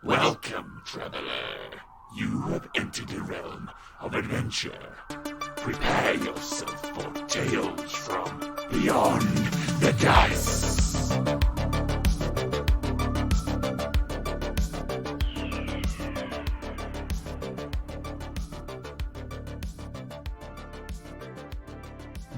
Welcome, traveler. You have entered the realm of adventure. Prepare yourself for tales from beyond the dice.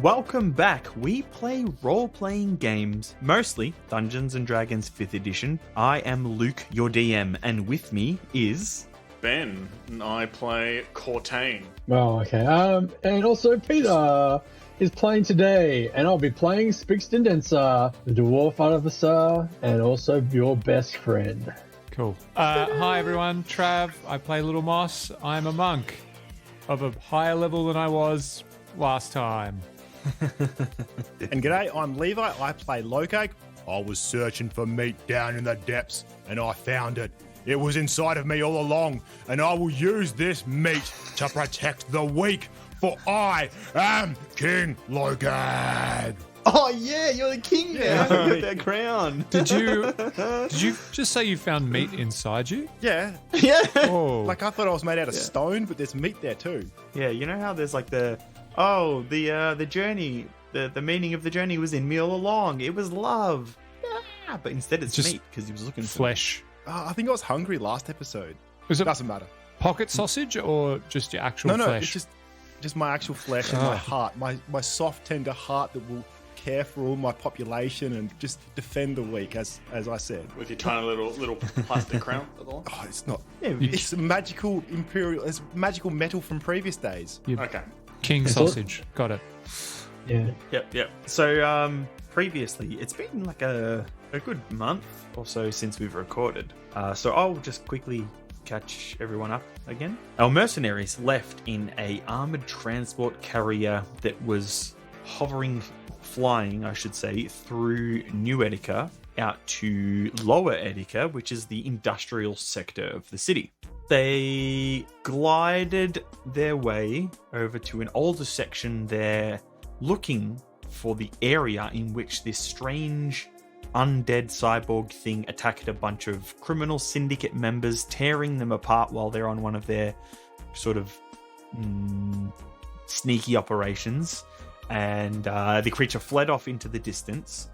Welcome back. We play role-playing games, mostly Dungeons & Dragons 5th edition. I am Luke, your DM, and with me is... Ben, and I play Cortaine. Oh, okay. And also Peter is playing today, and I'll be playing Spigs, the dwarf officer, and also your best friend. Cool. Hi everyone, Trav. I play Little Moss. I'm a monk of a higher level than I was last time. And g'day, I'm Levi. I play Lokag. I was searching for meat down in the depths, and I found it. It was inside of me all along, and I will use this meat to protect the weak, for I am King Lokag. Oh yeah, you're the king now. You got that crown. Did you just say you found meat inside you? Yeah. Yeah. Oh. Like I thought I was made out of stone, but there's meat there too. Yeah, you know how there's like the journey, the meaning of the journey was in me all along. It was love. Ah, but instead it's Just meat because he was looking for flesh. I think I was hungry last episode. Was it Doesn't matter. pocket sausage or just your actual No, flesh? it's just my actual flesh and my heart, my soft, tender heart that will care for all my population and just defend the weak, as I said. With your tiny little plastic crown at the one. Oh, it's not. Yeah, It's magical imperial. It's magical metal from previous days. Okay. King sausage. Got it. Yeah. Yep. So, previously, it's been like a good month or so since we've recorded. So I'll just quickly catch everyone up again. Our mercenaries left in a armored transport carrier that was flying, I should say, through New Ettica out to Lower Ettica, which is the industrial sector of the city. They glided their way over to an older section there, looking for the area in which this strange undead cyborg thing attacked a bunch of criminal syndicate members, tearing them apart while they're on one of their sort of sneaky operations. And the creature fled off into the distance.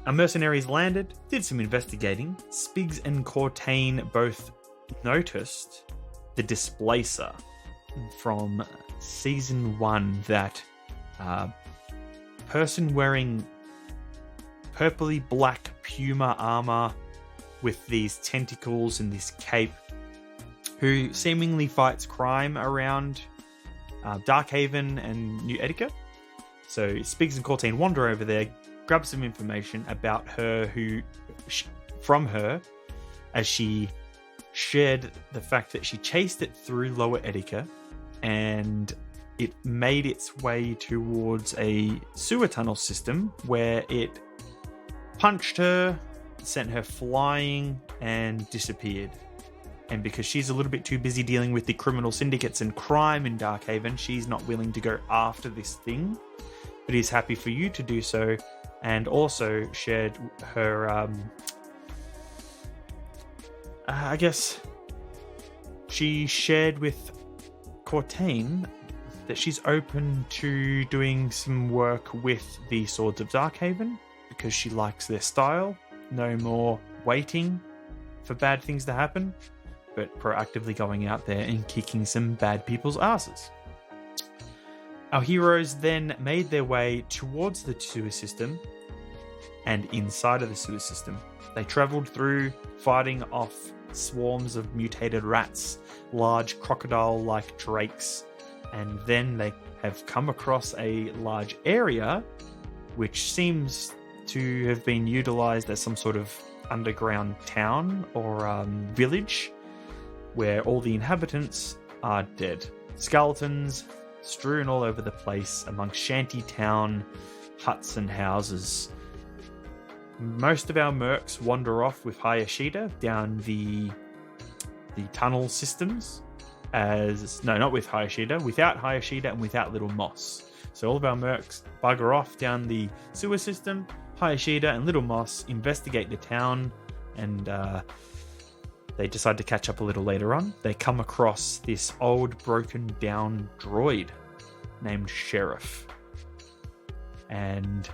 Our mercenaries landed, did some investigating. Spigs and Cortaine both noticed the displacer from season 1, that person wearing purpley black puma armor with these tentacles and this cape, who seemingly fights crime around Darkhaven and New Ettica. So Spigs and Cortaine wander over there, grab some information about her, from her, as she shared the fact that she chased it through Lower Ettica and it made its way towards a sewer tunnel system where it punched her, sent her flying, and disappeared. And because she's a little bit too busy dealing with the criminal syndicates and crime in Darkhaven, she's not willing to go after this thing, but is happy for you to do so, and also shared her, I guess, she shared with Cortaine that she's open to doing some work with the Swords of Darkhaven because she likes their style. No more waiting for bad things to happen, but proactively going out there and kicking some bad people's asses. Our heroes then made their way towards the sewer system, and inside of the sewer system, they travelled through, fighting off swarms of mutated rats, large crocodile-like drakes, and then they have come across a large area which seems to have been utilised as some sort of underground town or village where all the inhabitants are dead. Skeletons strewn all over the place amongst shantytown huts and houses. Most of our mercs wander off with Hayashida down the tunnel systems. Not with Hayashida, without Hayashida and without Little Moss. So all of our mercs bugger off down the sewer system. Hayashida and Little Moss investigate the town and They decide to catch up a little later on. They come across this old, broken down droid named Sheriff. And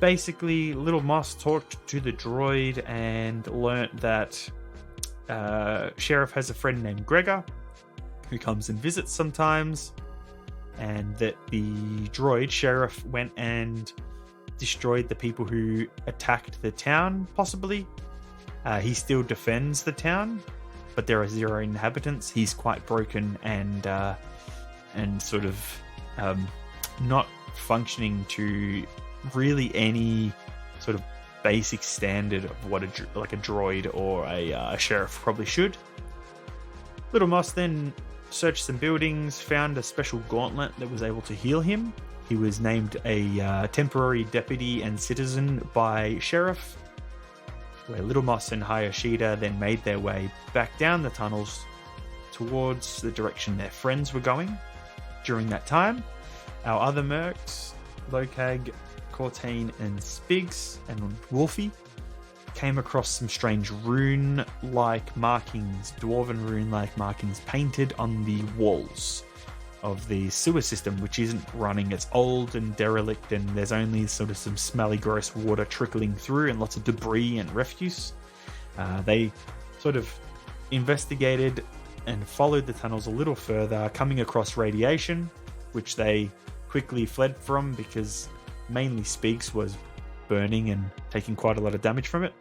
basically, Little Moss talked to the droid and learnt that Sheriff has a friend named Gregor who comes and visits sometimes, and that the droid, Sheriff, went and destroyed the people who attacked the town, possibly. He still defends the town, but there are 0 inhabitants. He's quite broken and sort of not functioning to really any sort of basic standard of what a droid or a sheriff probably should. Little Moss then searched some buildings, found a special gauntlet that was able to heal him. He was named a temporary deputy and citizen by Sheriff, where Little Moss and Hayashida then made their way back down the tunnels towards the direction their friends were going. During that time, our other mercs, Lokag, Cortaine, and Spigs, and Wolfie, came across some strange rune-like markings, dwarven rune-like markings painted on the walls of the sewer system, which isn't running. It's old and derelict, and there's only sort of some smelly, gross water trickling through and lots of debris and refuse. They sort of investigated and followed the tunnels a little further, coming across radiation, which they quickly fled from because mainly Spigs was burning and taking quite a lot of damage from it.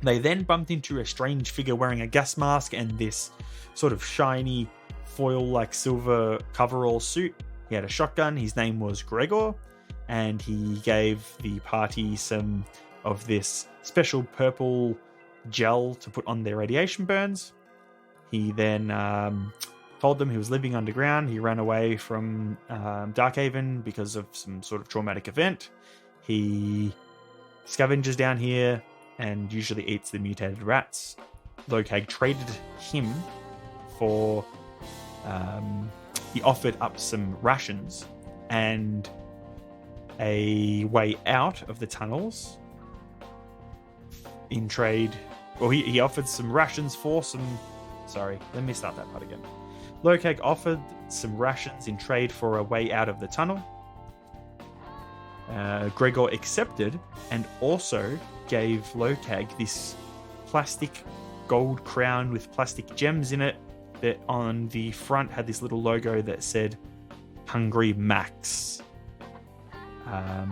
They then bumped into a strange figure wearing a gas mask and this sort of shiny foil-like silver coverall suit. He had a shotgun. His name was Gregor, and he gave the party some of this special purple gel to put on their radiation burns. He then told them he was living underground. He ran away from Darkhaven because of some sort of traumatic event. He scavenges down here and usually eats the mutated rats. Lokag traded him for... he offered up some rations and a way out of the tunnels in trade. Well, he offered some rations for some... Sorry, let me start that part again. Lokag offered some rations in trade for a way out of the tunnel. Gregor accepted and also gave Lokag this plastic gold crown with plastic gems in it that on the front had this little logo that said Hungry Max. Our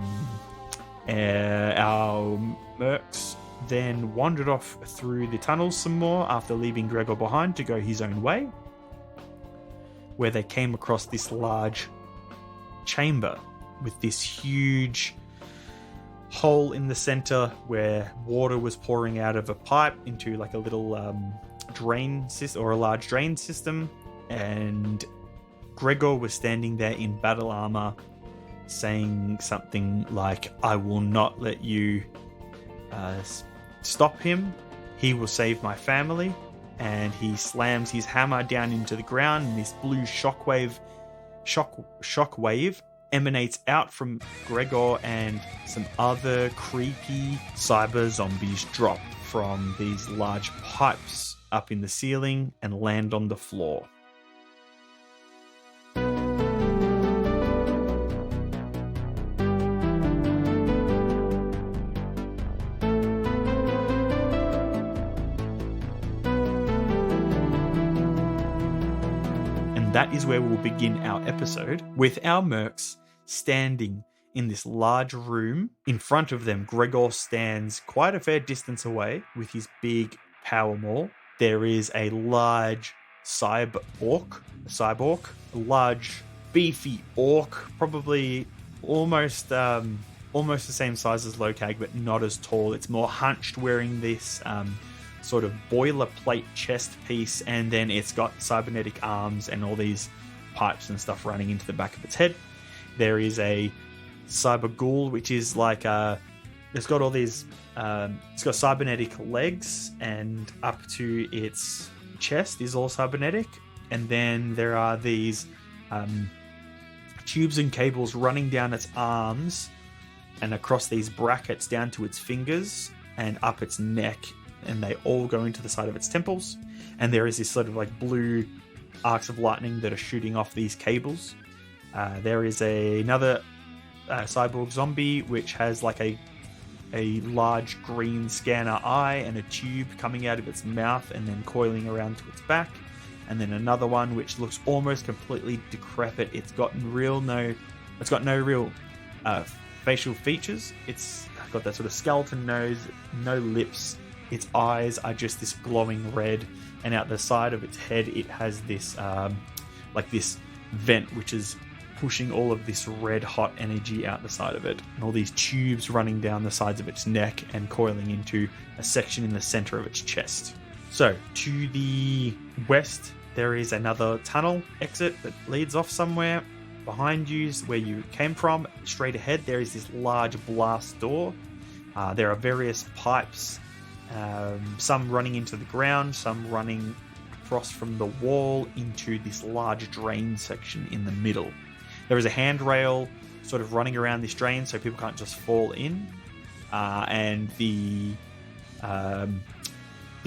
Mercs then wandered off through the tunnels some more after leaving Gregor behind to go his own way, where they came across this large chamber with this huge hole in the center where water was pouring out of a pipe into like a little drain system or a large drain system, and Gregor was standing there in battle armor saying something like, "I will not let you stop him. He will save my family." And he slams his hammer down into the ground, and this blue shockwave emanates out from Gregor, and some other creepy cyber zombies drop from these large pipes up in the ceiling and land on the floor. That is where we'll begin our episode, with our mercs standing in this large room. In front of them, Gregor stands quite a fair distance away with his big power maul. There is a large Cyb-Orc, a large beefy orc, probably almost the same size as Lokag, but not as tall. It's more hunched, wearing this sort of boilerplate chest piece, and then it's got cybernetic arms and all these pipes and stuff running into the back of its head. There is a cyber ghoul, which is like it's got all these it's got cybernetic legs, and up to its chest is all cybernetic, and then there are these tubes and cables running down its arms and across these brackets down to its fingers and up its neck, and they all go into the side of its temples. And there is this sort of like blue arcs of lightning that are shooting off these cables. There is another cyborg zombie which has like a large green scanner eye and a tube coming out of its mouth and then coiling around to its back. And then another one which looks almost completely decrepit. It's got no real facial features. It's got that sort of skeleton nose, no lips. Its eyes are just this glowing red, and out the side of its head it has this like this vent which is pushing all of this red hot energy out the side of it, and all these tubes running down the sides of its neck and coiling into a section in the center of its chest. So to the west there is another tunnel exit that leads off somewhere. Behind you is where you came from. Straight ahead there is this large blast door. There are various pipes, some running into the ground, some running across from the wall into this large drain section in the middle. There is a handrail sort of running around this drain so people can't just fall in. And the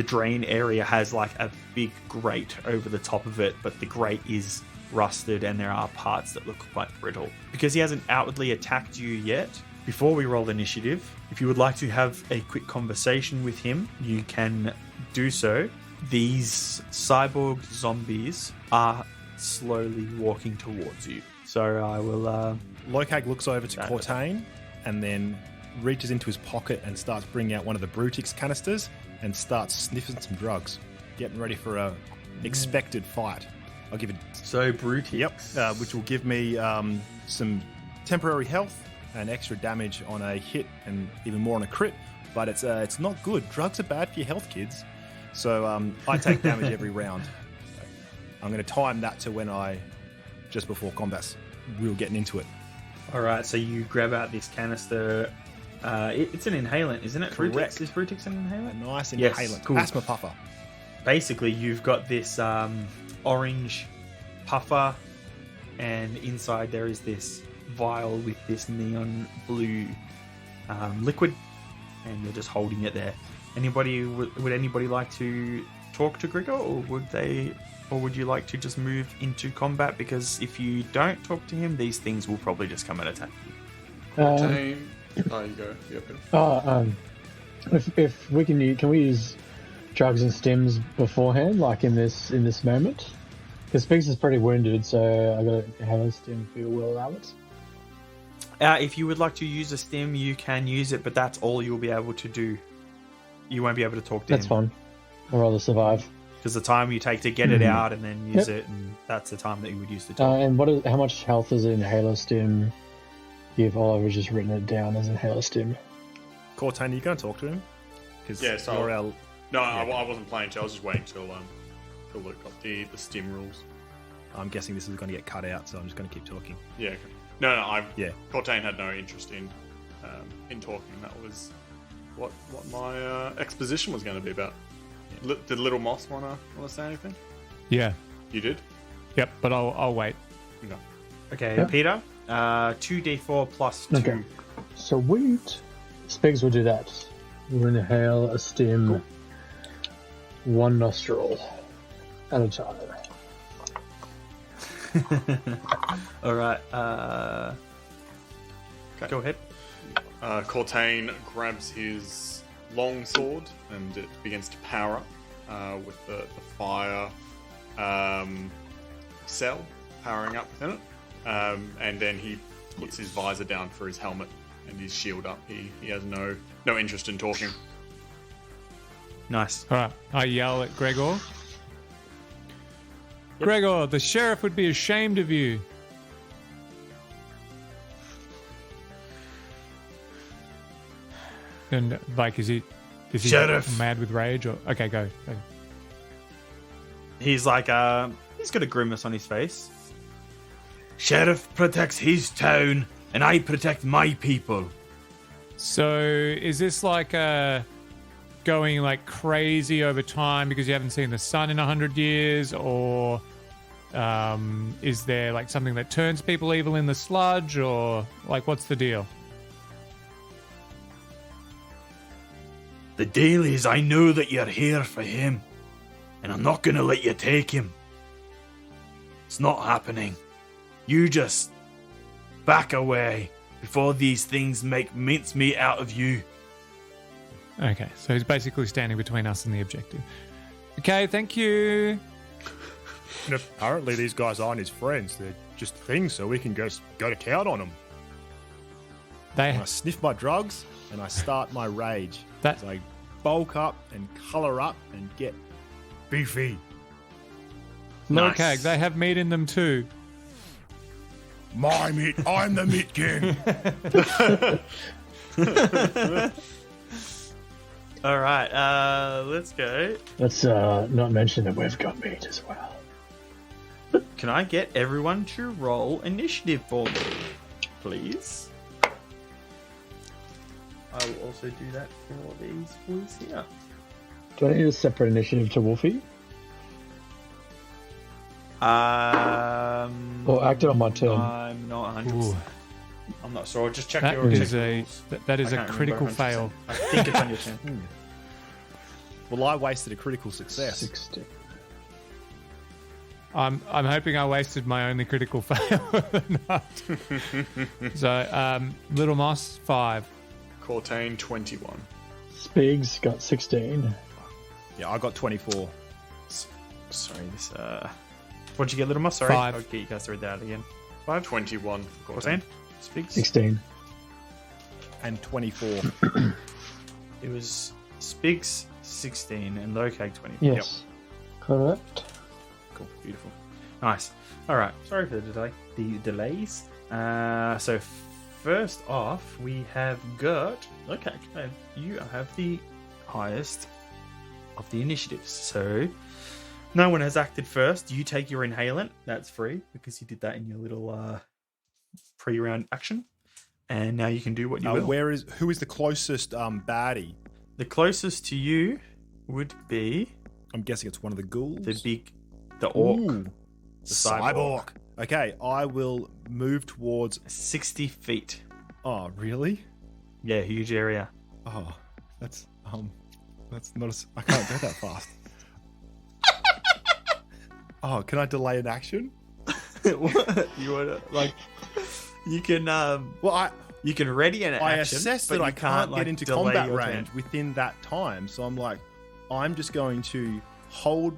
drain area has like a big grate over the top of it, but the grate is rusted and there are parts that look quite brittle. Because he hasn't outwardly attacked you yet, before we roll initiative, if you would like to have a quick conversation with him, you can do so. These cyborg zombies are slowly walking towards you. So I will... Lokag looks over to Cortaine and then reaches into his pocket and starts bringing out one of the Brutix canisters and starts sniffing some drugs, getting ready for a expected fight. I'll give it... So Brutix. Yep, which will give me some temporary health and extra damage on a hit and even more on a crit, but it's not good. Drugs are bad for your health, kids. So I take damage every round. I'm going to time that to when just before combat, we were getting into it. All right, so you grab out this canister. It's an inhalant, isn't it? Correct. Brutix? Is Brutix an A inhalant? nice Yes, inhalant. cool. Asthma puffer. Basically, you've got this orange puffer, and inside there is this vial with this neon blue liquid, and you're just holding it there. Would anybody like to talk to Grigor, or would you like to just move into combat? Because if you don't talk to him, these things will probably just come and attack you. Cortaine. Oh, you go. Yep. If we can we use drugs and stims beforehand, like in this moment? Because Spigs is pretty wounded, so I got to have a stim if you will allow it. If you would like to use a stim, you can use it, but that's all you'll be able to do. You won't be able to talk to him. That's fine. I'd rather survive. Because the time you take to get it out and then use it, and that's the time that you would use to talk. And how much health does an inhaler stim give? I've just written it down as inhaler stim. Cortaine, are you going to talk to him? Because Yeah, so- you're our... No, I wasn't playing. I was just waiting till Luke got the stim rules. I'm guessing this is going to get cut out, so I'm just going to keep talking. Yeah. No. Yeah. Cortaine had no interest in talking. That was what my exposition was going to be about. Yeah. Did Little Moss want to say anything? Yeah. You did. Yep, but I'll wait. No. Okay, Yeah. Peter. 2d4 plus 2. Okay. Sweet. Spigs will do that. We'll inhale a stim. Cool. One nostril at a time. All right. Go ahead. Cortaine grabs his long sword and it begins to power up with the fire cell powering up within it. And then he puts his visor down for his helmet and his shield up. He has no interest in talking. Nice. All right. I yell at Gregor. Gregor, the sheriff would be ashamed of you. And like, is he Sheriff. mad with rage or? Okay, go. He's like, he's got a grimace on his face. Sheriff protects his town, and I protect my people. So is this like going like crazy over time because you haven't seen the sun in 100 years, or is there like something that turns people evil in the sludge, or like what's the deal? The deal is, I know that you're here for him, and I'm not gonna let you take him. It's not happening. You just back away before these things make mincemeat out of you. Okay, so he's basically standing between us and the objective. Okay, thank you. And apparently these guys aren't his friends. They're just things so we can go to town on them. They And I sniff my drugs and I start my rage. That- So I bulk up and colour up and get beefy. Lokag, they have meat in them too. My meat, I'm the meat king. All right, let's go. Let's not mention that we've got meat as well. Can I get everyone to roll initiative for me, please? I will also do that for these boys here. Do I need a separate initiative to Wolfie? Or act it on my turn? I'm not 100%. Ooh, I'm not sure. Just check that your is check a rules. that is I a can't critical remember 100%. fail. I think it's on your turn. Well, I wasted a critical success. 60. I'm hoping I wasted my only critical fail of the night. So, Little Moss 5. Cortaine 21. Spigs got 16. Yeah, I got 24. Sorry, this. What'd you get, Little Moss? Sorry, 5. I'll get you guys to read that out again. 21 for Cortaine? Cortaine. Speaks. 16. And 24. It was Spigs 16 and Lokag 20. Yes. Correct. Cool. Beautiful. Nice. All right. Sorry for the delays. So first off, we have got Lokag. You have the highest of the initiatives. So no one has acted first. You take your inhalant. That's free because you did that in your little pre-round action. And now you can do what you will. Who is the closest baddie? The closest to you would be I'm guessing it's one of the ghouls. the orc. Ooh, The Cyb-Orc. Okay, I will move towards. 60 feet. Oh, really? Yeah, huge area. Oh, that's not. I can't go that fast. Oh, can I delay an action? What? You want to, like, you can Well, you can ready an I action, assess but that you I can't like, get into delay combat your range turn. within that time. So I'm like, I'm just going to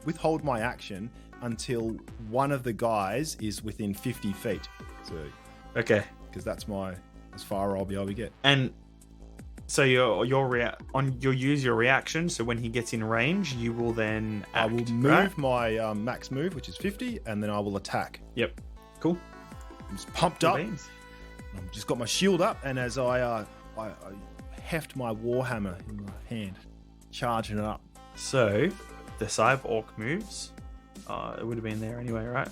withhold my action until one of the guys is within 50 feet. So, Okay, because that's as far I'll be able to get. and so you'll use your reaction. So when he gets in range, you will then act, I will move right? my max move, which is 50, and then I will attack. Yep. Cool. I'm just pumped Cool up. beans. I've just got my shield up, and as I heft my warhammer in my hand, charging it up. So the Cyb-Orc moves. It would have been there anyway, right?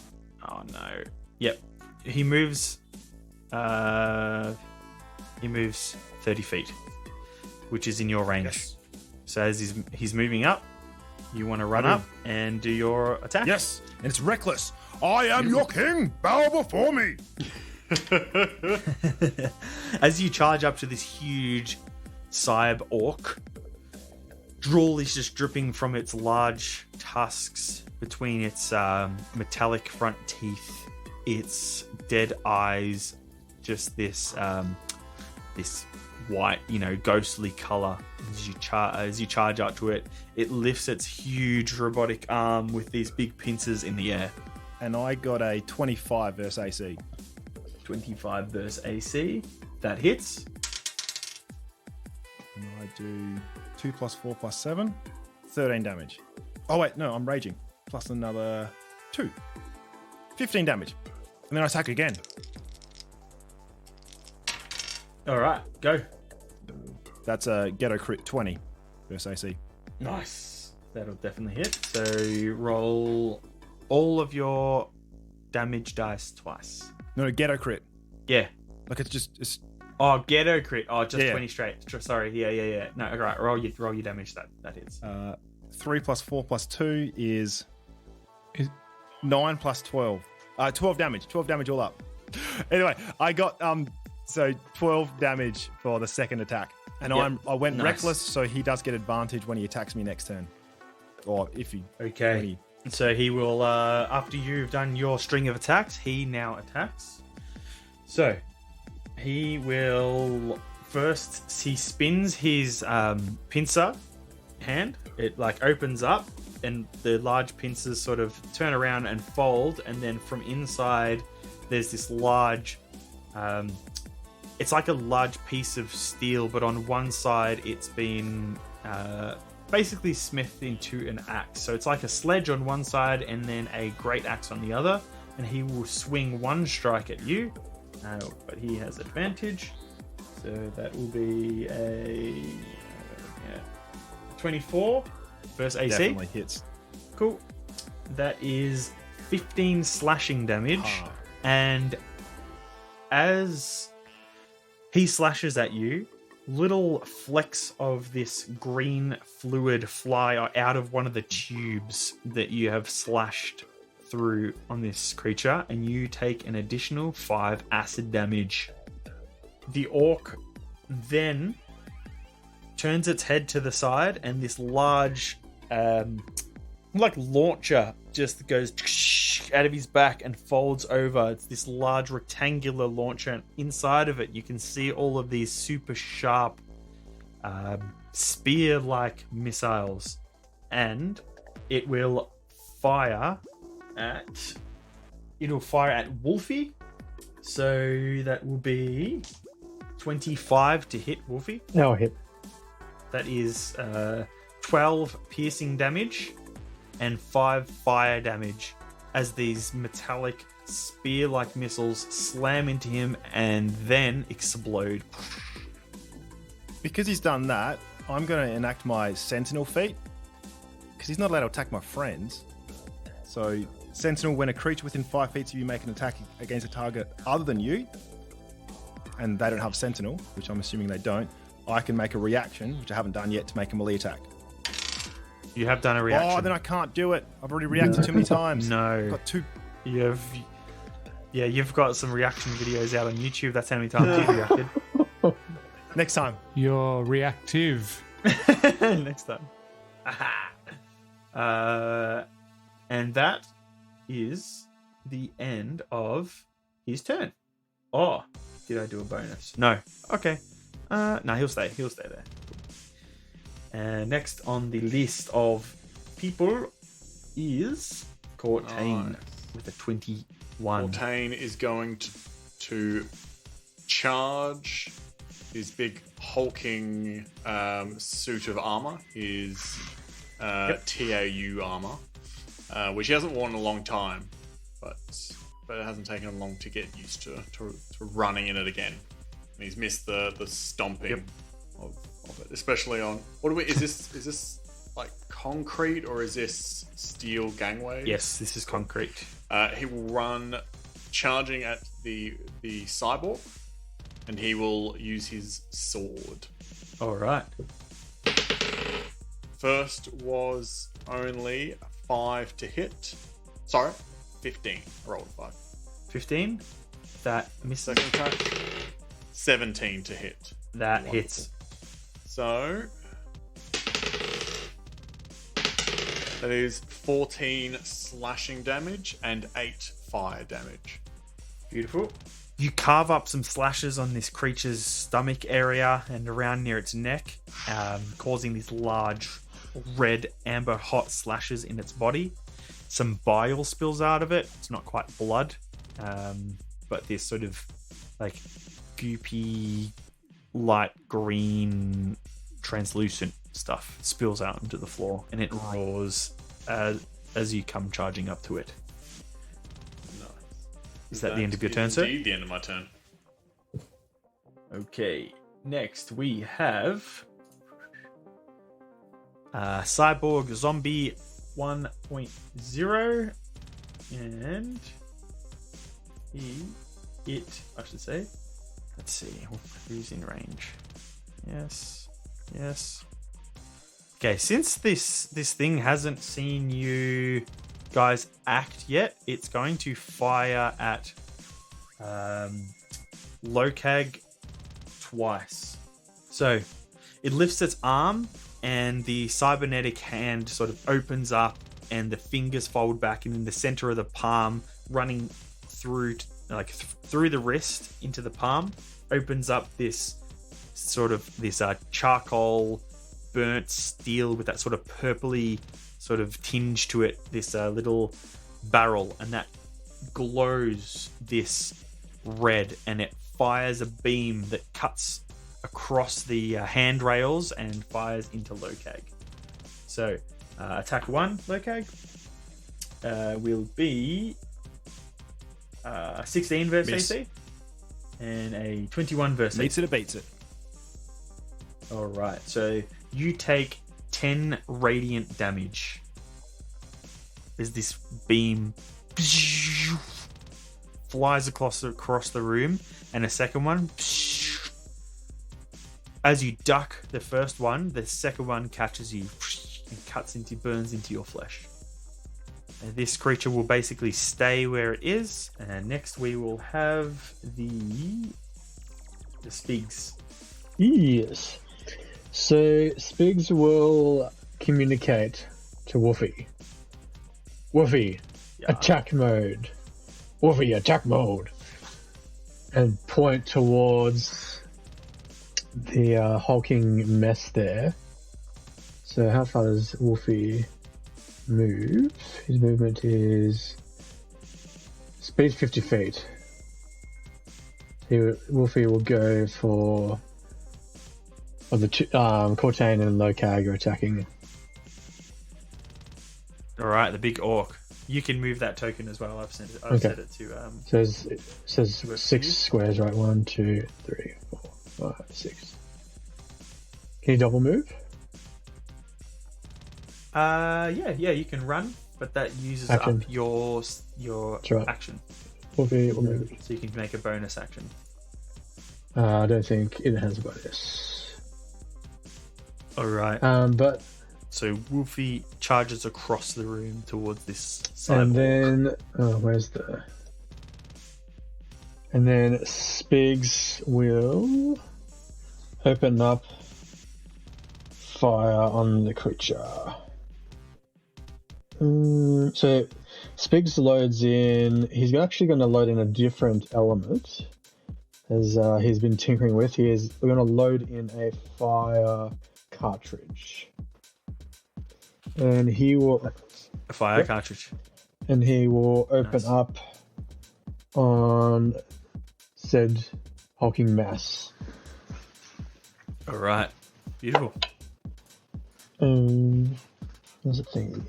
Oh no. Yep. He moves. He moves 30 feet, which is in your range. Yes. So as he's moving up, you want to run up and do your attack. Yes, and it's reckless. I am your king. Bow before me. As you charge up to this huge Cyb-Orc, drool is just dripping from its large tusks between its metallic front teeth, its dead eyes, just this this white, ghostly color. As you charge up to it, it lifts its huge robotic arm with these big pincers in the air. And I got a 25 versus AC. 25 versus AC. That hits. And I do 2 plus 4 plus 7, 13 damage. Oh wait, no, I'm raging. Plus another 2. 15 damage. And then I attack again. All right, go. That's a ghetto crit 20 versus AC. Nice. That'll definitely hit. So you roll all of your damage dice twice. No, ghetto crit. Yeah. Like it's Oh, ghetto crit. Oh, just Yeah. 20 straight. Sorry. Yeah. No, all right. Roll your damage. That hits. 3 plus 4 plus 2 is Is- 9 plus 12. 12 damage. 12 damage all up. Anyway, I got so 12 damage for the second attack. And Yep. I went Nice. reckless, so he does get advantage when he attacks me next turn. Or if he... Okay. when he- So he will, after you've done your string of attacks, he now attacks. So he will first, he spins his pincer hand. It like opens up and the large pincers sort of turn around and fold. And then from inside, there's this large, it's like a large piece of steel, but on one side it's been basically smithed into an axe. So it's like a sledge on one side and then a great axe on the other. And he will swing one strike at you, but he has advantage. So that will be a 24 versus AC. Definitely hits. Cool. That is 15 slashing damage. Ah. And as he slashes at you, little flecks of this green fluid fly out of one of the tubes that you have slashed through on this creature, and you take an additional 5 acid damage. The orc then turns its head to the side, and this large like launcher just goes out of his back and folds over. It's this large rectangular launcher, and inside of it you can see all of these super sharp spear-like missiles, and it will fire at Wolfie. So that will be 25 to hit Wolfie. Now hit. That is 12 piercing damage and 5 fire damage as these metallic spear-like missiles slam into him and then explode. Because he's done that, I'm going to enact my Sentinel feat. Because he's not allowed to attack my friends. So, Sentinel, when a creature within 5 feet of you make an attack against a target other than you, and they don't have Sentinel, which I'm assuming they don't, I can make a reaction, which I haven't done yet, to make a melee attack. You have done a reaction. Oh, then I can't do it. I've already reacted too many times. No. I've got two. You've got some reaction videos out on YouTube. That's how many times you've reacted. Next time. You're reactive. Next time. And that is the end of his turn. Oh, did I do a bonus? No. Okay. No, he'll stay. He'll stay there. And next on the list of people is Cortaine with a 21. Cortaine is going to charge his big hulking suit of armor, his TAU armor, which he hasn't worn in a long time, but it hasn't taken him long to get used to running in it again. And he's missed the stomping of it, especially on is this like concrete or is this steel gangway? Yes, this is concrete. He will run charging at the Cyb-Orc, and he will use his sword. All right. First was only 5 to hit. Sorry, 15. I rolled a 5. 15. That misses. Second attack, 17 to hit. That hits. So that is 14 slashing damage and 8 fire damage. Beautiful. You carve up some slashes on this creature's stomach area and around near its neck, causing these large red amber hot slashes in its body. Some bile spills out of it. It's not quite blood, but this sort of like goopy light green translucent stuff spills out into the floor, and it roars as you come charging up to it. Nice. Is that the end of your turn, sir? Indeed, the end of my turn. Okay, next we have Cyborg Zombie 1.0, and I should say. Let's see, who's in range? Yes. Okay, since this thing hasn't seen you guys act yet, it's going to fire at Lokag twice. So it lifts its arm, and the cybernetic hand sort of opens up, and the fingers fold back, and in the center of the palm, running through through the wrist into the palm, opens up this sort of charcoal burnt steel with that sort of purpley sort of tinge to it. This little barrel, and that glows this red, and it fires a beam that cuts across the handrails and fires into Lokag. So attack 1, Lokag, will be 16 versus Miss. AC and a 21 versus Meets it or beats it. All right, so you take 10 radiant damage as this beam flies across the room, and a second one, as you duck the first one, the second one catches you and burns into your flesh. And this creature will basically stay where it is, and next we will have the Spigs. Yes. So Spigs will communicate to Woofy. Woofy, attack mode. Woofy, attack mode. And point towards the hulking mess there. So how far does Woofy move? His movement is speed 50 feet. Woofy will go for the two, Cortaine and Lokag are attacking. All right, the big orc. You can move that token as well. I've set it to. It says 6 squares, right? 1, 2, 3, 4, 5, 6. Can you double move? Yeah, you can run, but that uses Action. up your right. action, Woofy will move. so you can make a bonus action. I don't think it has a bonus. All right. But So Wolfie charges across the room towards this cyborg. and then And then Spigs will open up fire on the creature. So Spigs loads in. He's actually going to load in a different element, as he's been tinkering with. We're going to load in a fire cartridge, and he will A fire cartridge. and he will open Nice. up on said hulking mass. All right. Beautiful. Where's the thing?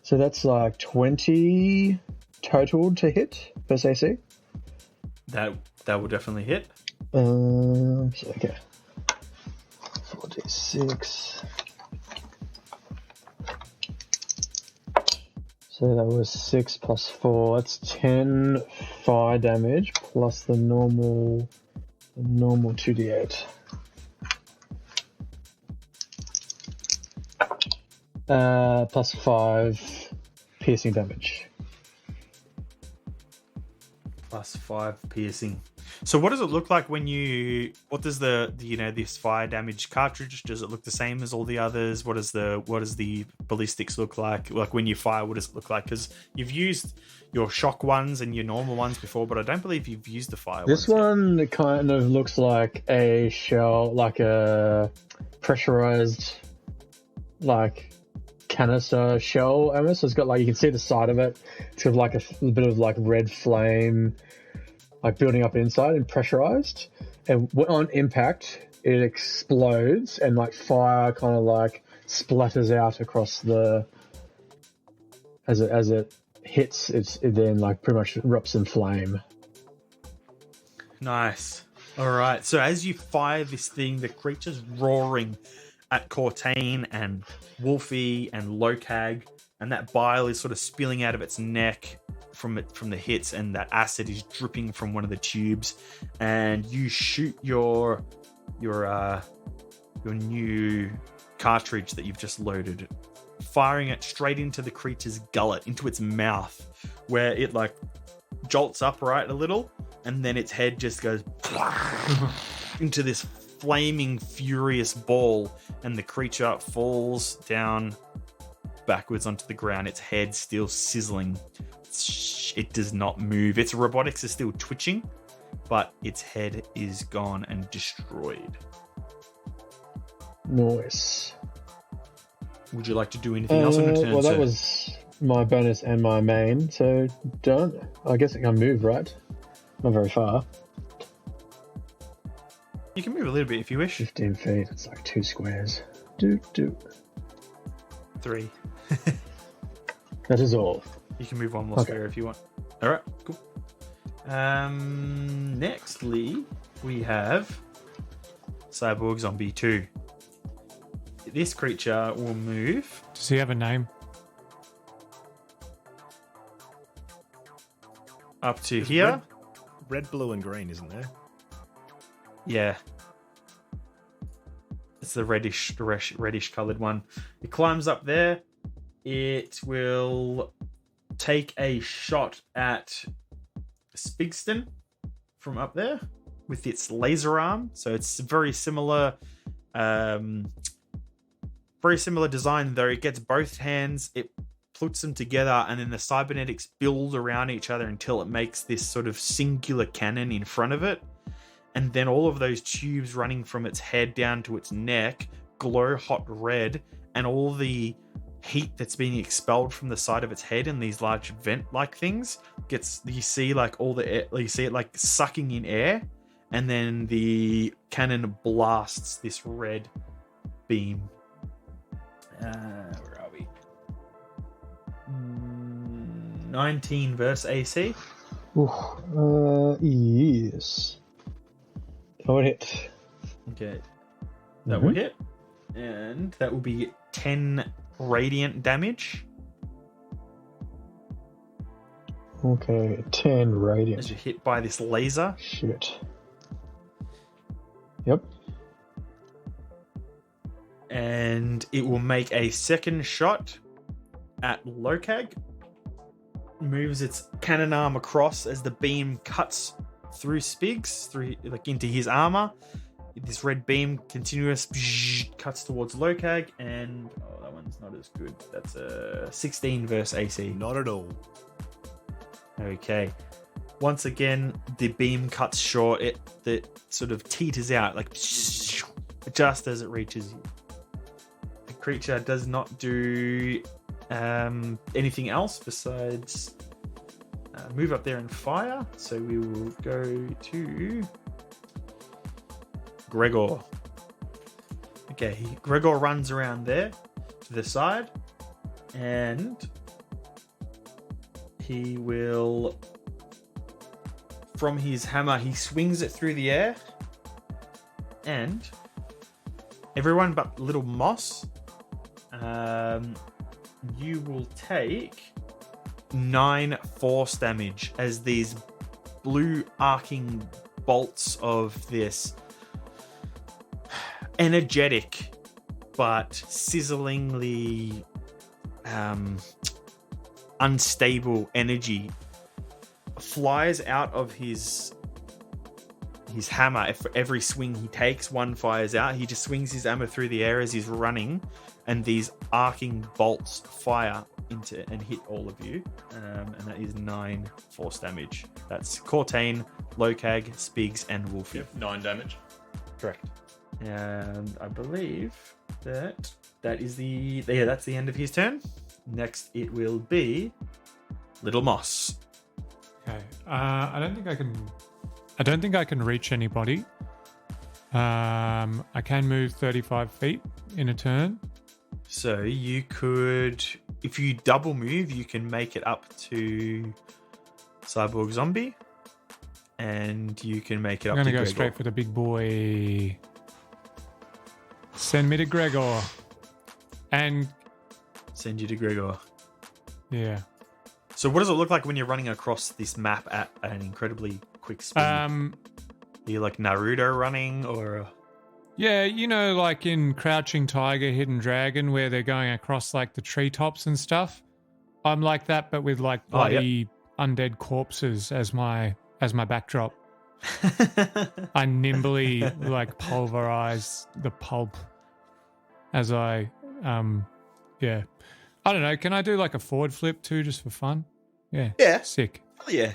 So that's like 20 total to hit per AC. That will definitely hit. Okay. 46. So that was 6 plus 4. That's 10 fire damage plus the normal 2d8. Plus 5 piercing damage. Plus 5 piercing. So what does it look like when you... What does this fire damage cartridge, does it look the same as all the others? What does the ballistics look like? Like when you fire, what does it look like? Because you've used your shock ones and your normal ones before, but I don't believe you've used the fire This ones one kind of looks like a shell, like a pressurized, like canister shell almost. So it's got like, you can see the side of it. It's got like a bit of like red flame, like building up inside and pressurized. And on impact, it explodes and like fire kind of like splatters out across the. As it hits, it then like pretty much erupts in flame. Nice. All right. So as you fire this thing, the creature's roaring at Cortaine and Wolfie and Lokag, and that bile is sort of spilling out of its neck from the hits, and that acid is dripping from one of the tubes. And you shoot your new cartridge that you've just loaded, firing it straight into the creature's gullet, into its mouth, where it like jolts upright a little, and then its head just goes into this flaming, furious ball, and the creature falls down backwards onto the ground, its head still sizzling. It does not move. Its robotics are still twitching, but its head is gone and destroyed. Nice. Would you like to do anything else on your turn, Well, that sir? was my bonus and my main, so I guess it can move, right? Not very far. You can move a little bit if you wish. 15 feet, it's like 2 squares. 3. That is all. You can move one more Okay. square if you want. All right, cool. Nextly, we have Cyborg Zombie 2. This creature will move. Does he have a name? Up to here. Red, blue, and green, isn't there? Yeah. It's the reddish coloured one. It climbs up there. It will take a shot at Spigston from up there with its laser arm. So it's very similar design, though. It gets both hands, it puts them together, and then the cybernetics build around each other until it makes this sort of singular cannon in front of it. And then all of those tubes running from its head down to its neck glow hot red, and all the heat that's being expelled from the side of its head in these large vent-like things you see like all the air, you see it like sucking in air, and then the cannon blasts this red beam. Where are we? 19 versus AC. Yes. That would hit. Okay. That will hit. And that will be 10 radiant damage. Okay, 10 As radiant. you're hit by this laser. Shit. Yep. And it will make a second shot at Lokag. Moves its cannon arm across as the beam cuts through Spigs, into his armor. This red beam continuous cuts towards Lokag, and that one's not as good. That's a 16 versus AC. Not at all. Okay. Once again, the beam cuts short. It sort of teeters out, like just as it reaches you. The creature does not do anything else besides move up there and fire. So we will go to Gregor. Okay, Gregor runs around there to the side, and he will, from his hammer, he swings it through the air, and everyone but little Moss, you will take 9 force damage as these blue arcing bolts of this energetic but sizzlingly unstable energy flies out of his hammer. For every swing he takes, one fires out. He just swings his hammer through the air as he's running, and these arcing bolts fire into and hit all of you, and that is 9 force damage. That's Cortaine, Lokag, Spigs, and Wolfie. Yep, 9 damage. Correct. And I believe that is that's the end of his turn. Next, it will be Little Moss. Okay. I don't think I can reach anybody. I can move 35 feet in a turn. So you could, if you double move, you can make it up to Cyborg Zombie, and you can make it up I'm to going to go Gregor. straight for the big boy. Send me to Gregor. And Send you to Gregor. yeah. So what does it look like when you're running across this map at an incredibly quick speed? Are you like Naruto running, or? Yeah, like in Crouching Tiger, Hidden Dragon, where they're going across like the treetops and stuff. I'm like that, but with like bloody undead corpses as my backdrop. I nimbly like pulverize the pulp as I yeah. I don't know, can I do like a forward flip too just for fun? Yeah. Yeah. Sick. Oh, yeah.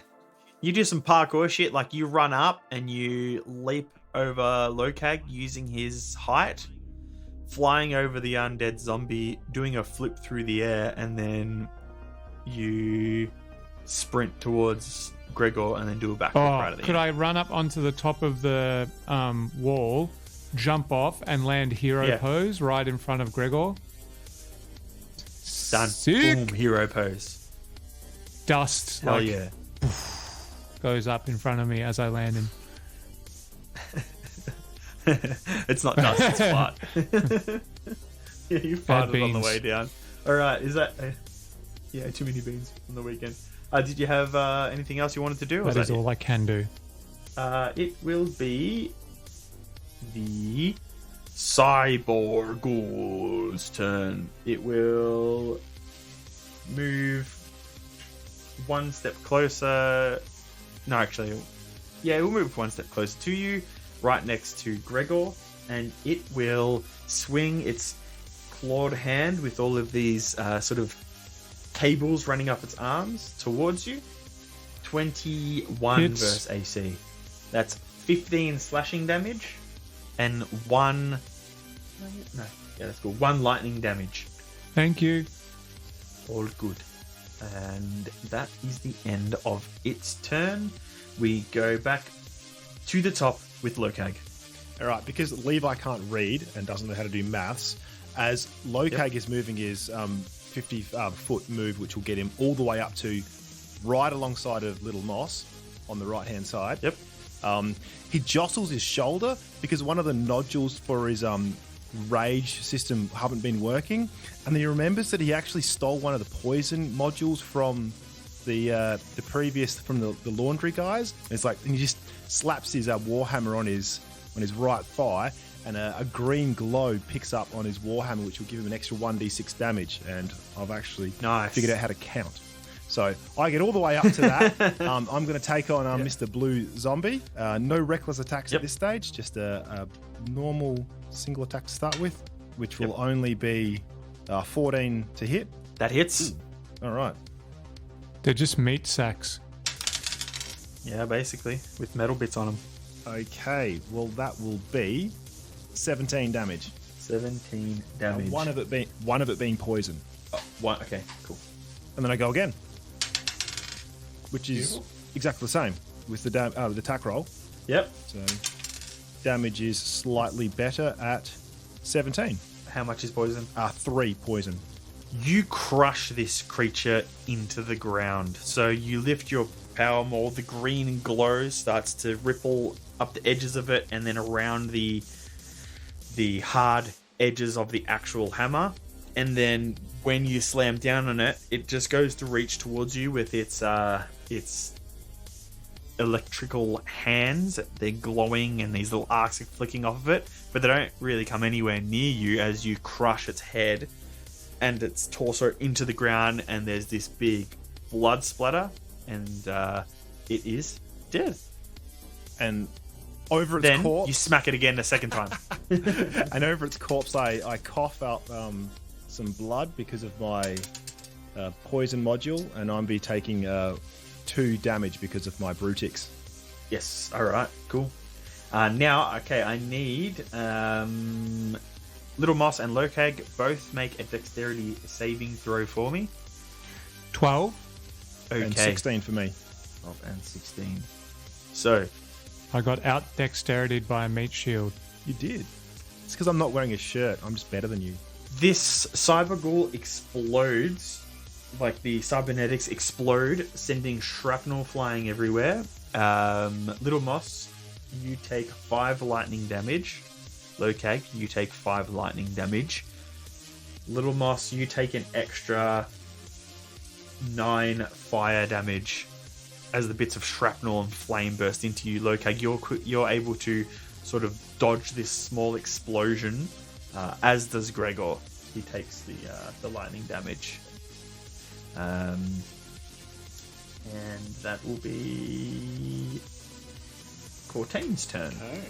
You do some parkour shit, like you run up and you leap over Lokag using his height, flying over the undead zombie, doing a flip through the air, and then you sprint towards Gregor and then do a backflip right at the could end. I run up onto the top of the wall, jump off, and land hero pose right in front of Gregor? Done. Sick. Boom, hero pose. Dust Hell yeah. goes up in front of me as I land him. It's not dust, it's fart. Yeah, you farted on the beans. way down. Alright, is that... yeah, too many beans on the weekend. Did you have anything else you wanted to do? Or That is it? all I can do. It will be the Cyborg's turn. It will move one step closer. No, actually, yeah, it will move one step closer to you, right next to Gregor, and it will swing its clawed hand with all of these sort of cables running up its arms towards you. 21 Hits. versus AC. That's 15 slashing damage and 1... No, yeah, that's cool. 1 lightning damage. Thank you. All good. And that is the end of its turn. We go back to the top with Lokag. All right, because Levi can't read and doesn't know how to do maths, as Lokag is moving his 50-foot move, which will get him all the way up to right alongside of Little Moss on the right-hand side. Yep. He jostles his shoulder because one of the nodules for his rage system haven't been working, and then he remembers that he actually stole one of the poison modules from the previous from the laundry guys. And it's like, and he just slaps his warhammer on his right thigh, and a green glow picks up on his warhammer, which will give him an extra 1d6 damage. And I've actually figured out how to count. So I get all the way up to that. I'm going to take on Mr. Blue Zombie. No reckless attacks at this stage, just a normal single attack to start with, which will only be 14 to hit. That hits. All right. They're just meat sacks. Yeah, basically, with metal bits on them. Okay, well that will be 17 damage. 17 damage. One of it being poison. One. Okay, cool. And then I go again, which is exactly the same with the attack roll. Yep. So damage is slightly better at 17. How much is poison? 3 poison. You crush this creature into the ground. So you lift your power maul, the green glow starts to ripple up the edges of it and then around the hard edges of the actual hammer. And then when you slam down on it, it just goes to reach towards you with its electrical hands. They're glowing and these little arcs are flicking off of it, but they don't really come anywhere near you as you crush its head and its torso into the ground, and there's this big blood splatter, and it is dead. And over its Then corpse, you smack it again a second time. and over its corpse, I cough out some blood because of my poison module, and I'm be taking 2 damage because of my Brutix. Yes. All right. Cool. Now, okay, I need Little Moss and Lokag both make a dexterity saving throw for me. 12. Okay. And 16 for me. 12 and 16. So, I got out dexterityed by a meat shield. You did. It's because I'm not wearing a shirt. I'm just better than you. this Cyberghoul explodes. Like the cybernetics explode, sending shrapnel flying everywhere. Little Moss, you take 5 lightning damage. Lokag, you take 5 lightning damage. Little Moss, you take an extra 9 fire damage as the bits of shrapnel and flame burst into you. Lokag, you're able to sort of dodge this small explosion, as does Gregor. He takes the lightning damage. And that will be Cortaine's turn. Okay.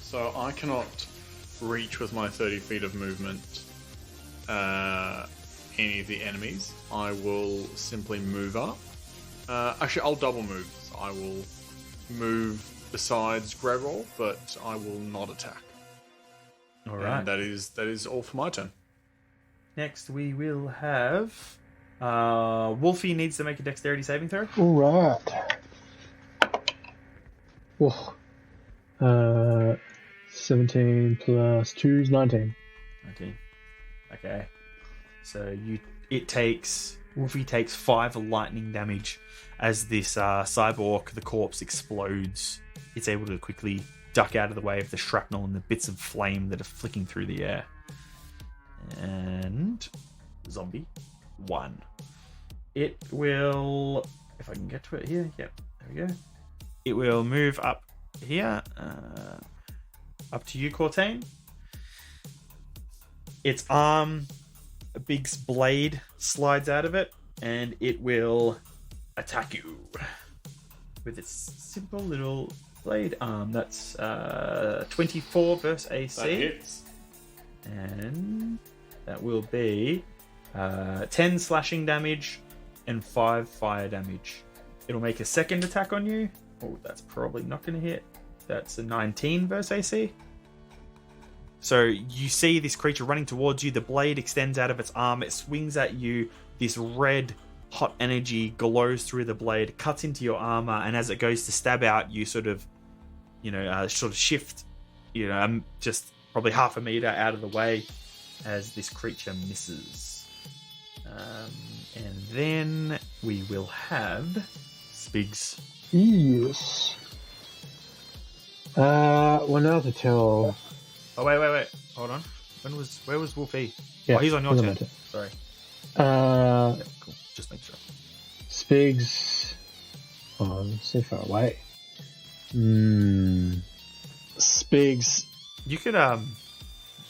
So I cannot reach with my 30 feet of movement any of the enemies. I will simply move up. Actually, I'll double move. So I will move besides Gregor, but I will not attack. All right. And that is all for my turn. Next, we will have Wolfie needs to make a dexterity saving throw. All right. Whoa. 17 plus 2 is 19. 19. Okay. So Wolfie takes 5 lightning damage as this Cyb-Orc, the corpse, explodes. It's able to quickly duck out of the way of the shrapnel and the bits of flame that are flicking through the air. And zombie 1. It will, if I can get to it here, yep, there we go. It will move up here, up to you, Cortaine. Its arm, a big blade slides out of it, and it will attack you with its simple little blade arm. That's 24 versus AC. That hits. And that will be 10 slashing damage and 5 fire damage. It'll make a second attack on you. Oh, that's probably not going to hit. That's a 19 versus AC. So you see this creature running towards you. The blade extends out of its arm. It swings at you. This red hot energy glows through the blade, cuts into your armor, and as it goes to stab out, you sort of shift, just probably half a meter out of the way as this creature misses. And then we will have Spigs. Yes. Well, now to tell. Oh, wait. Hold on. Where was Wolfie? Yeah, oh, he's on your he's turn. on my turn. Sorry. Yeah, Cool. Just make sure. Spigs. Oh, I'm so far away. Spigs. You could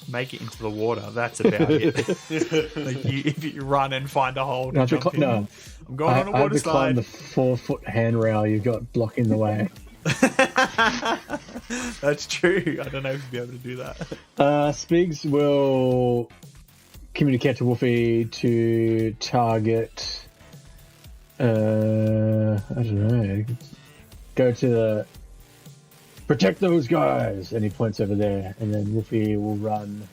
make it into the water. That's about it. If you run and find a hole to jump in. No, I'm going on a I water have to climb slide. the 4-foot handrail you've got blocking the way. That's true. I don't know if you'll be able to do that. Spigs will communicate to Wolfie to target. I don't know. Go to the protect those guys, and he points over there, and then Wolfie will run.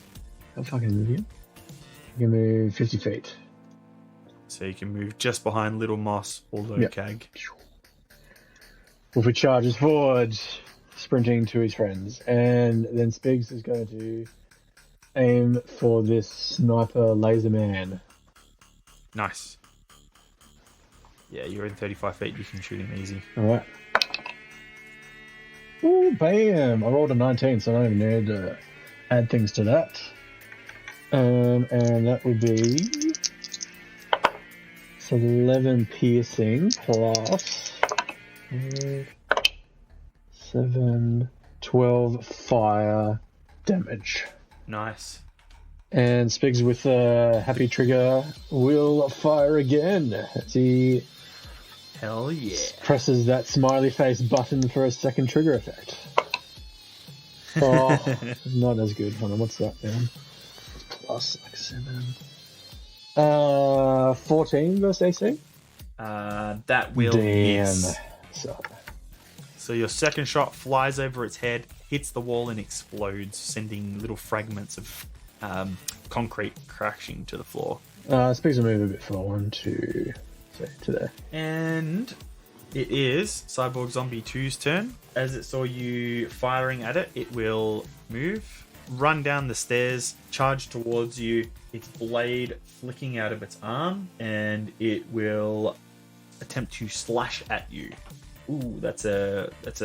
How far can he move here? He can move 50 feet. So you can move just behind Little Moss or Lokag. Wolfie charges forward, sprinting to his friends, and then Spigs is going to aim for this sniper laser man. Nice. Yeah, you're in 35 feet. You can shoot him easy. All right. Ooh, bam! I rolled a 19, so I don't even need to add things to that. And that would be 11 piercing plus 7, 12 fire damage. Nice. And Spigs with a happy trigger will fire again as he Hell yeah. presses that smiley face button for a second trigger effect. Oh, not as good. Hold on, what's that then? Plus like 7. 14 versus AC? That will Damn. miss. So, your second shot flies over its head, hits the wall, and explodes, sending little fragments of concrete crashing to the floor. Spigs will move a bit forward to there. And it is Cyborg Zombie 2's turn. As it saw you firing at it, it will move, run down the stairs, charge towards you, its blade flicking out of its arm, and it will attempt to slash at you. Ooh, that's a that's